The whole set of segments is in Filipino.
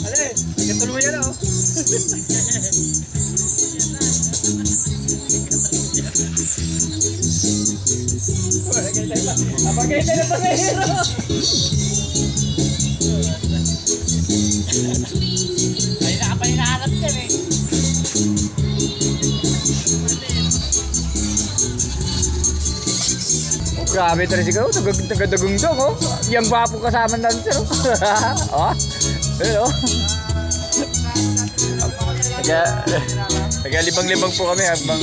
Alin, ituloy mo yan oh. Napagkita na pasahero. Ay, nakapahinahanap yan eh. Oh, grabe ito rin sigaw. Tagadagong dong oh. Yung gwapo kasama ng dancer oh. Oh, ayun oh. Nagalibang-libang po kami habang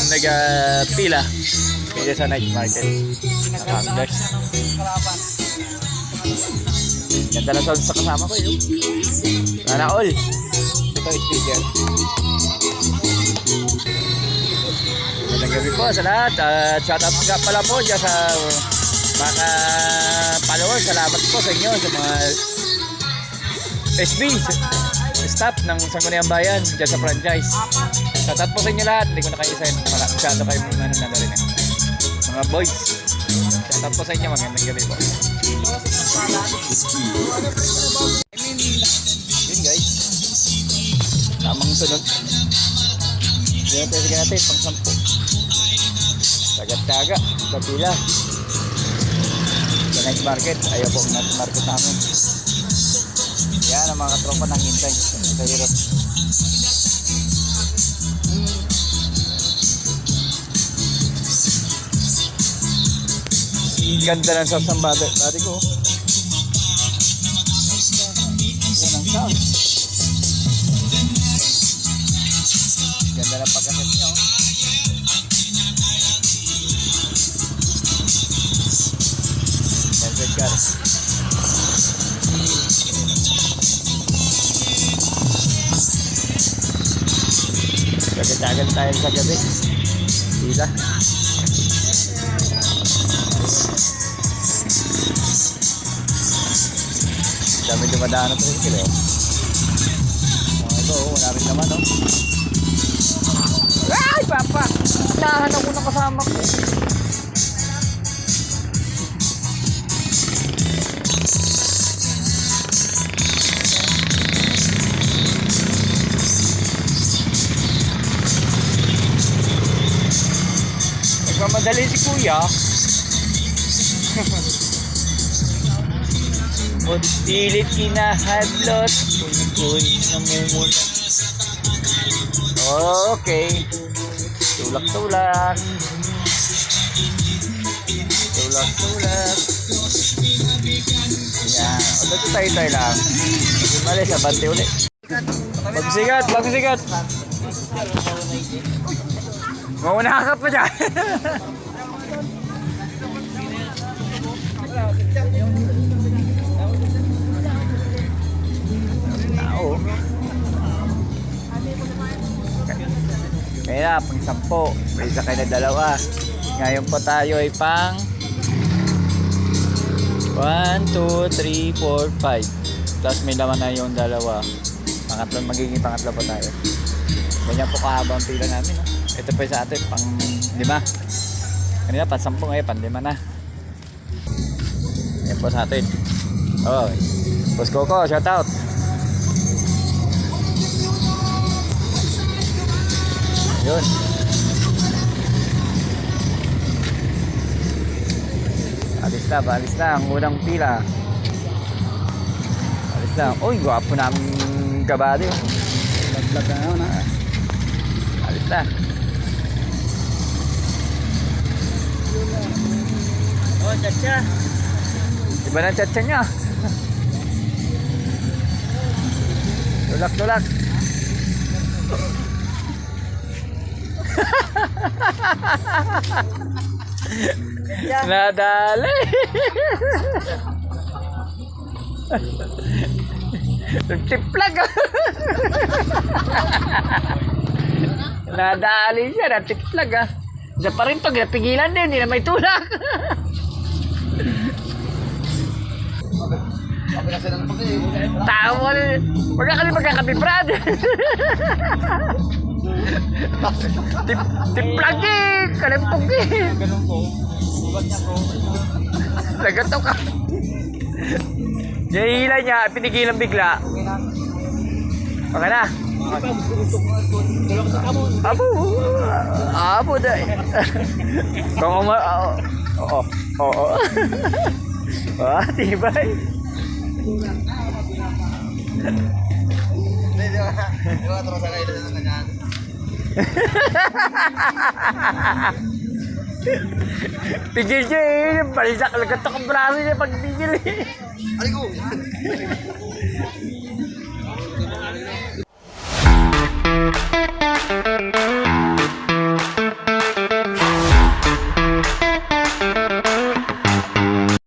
nagpila kaya sa night market. Ganda na sound sa kasama ko yun. Sana all. Ito is speaker. Magandang gabi po sa lahat. Shout out nga pala po dyan sa mga followers. Salamat po sa inyo sa mga SB staff ng Sangguniang Bayan dyan sa franchise. Shout out po sa inyo lahat. Hindi ko na kayo isayin. Masyado kayo mga nananarin eh. Mga boys. Shout out po sa inyo. Magandang gabi po. Yun guys. Tamang sunod. Yan ang pwede natin pang 10. Tagat-taga. Kapila. Sa night market. Ayaw po ang night market namin. Yan ang mga katropa nang hintay sa hirap. Ganda ng sound ng body ko. Yan ang sound. Ganda ng pagkaset nyo. Perfect car. Tagal tayo sa gabi. Hila. Dami dumadaan na ito rin sila. Ito, wala rin naman oh. Ay, papa! Nahanap ko na kasama ko. Madali si kuya. Pilit kinahadlot. Kuy namumula. Okay. Tulak-tulak. Tulak-tulak. Yan. O, dito tayo lang. Mali sa bante ulit. Magsigat, magsigat. Mauna ka pa dyan. Tao. Kaya pang 10. May isa kayo na dalawa. Ngayon po tayo ay pang 1, 2, 3, 4, 5. Tapos may laman na yung dalawa. Magiging pangatlo po tayo. Ganyan po kahaba ang pila namin. No? Ito po sa atin, pang 5. Kanina pang 10 ngayon, pang 5 na. Yan po sa atin. Oh, Boss Coco, shout out. Yun. Alis na ang unang pila. Alis na. Uy, gwapo namin kabady. Lag-lag na yun ha. Alis na. Oh, chacha. Iba na chacha niya. Tulak-tulak. Nadali. Nagtiplag. Nadali siya, nagtiplag ah. Isa pa rin pag napigilan din, hindi na may tulak. Tao mo rin. Huwag ka magkakapibrad. Tiplag eh. Kalimpog eh. Nagato ka. Nahihila niya, pinigilan bigla. Okay na. Apo. Apo dahil. Kung oo. Oo. Ah, tibay. Pigil niya eh. Balisak. Lagatok ang braso niya pag pigil eh. Aligo!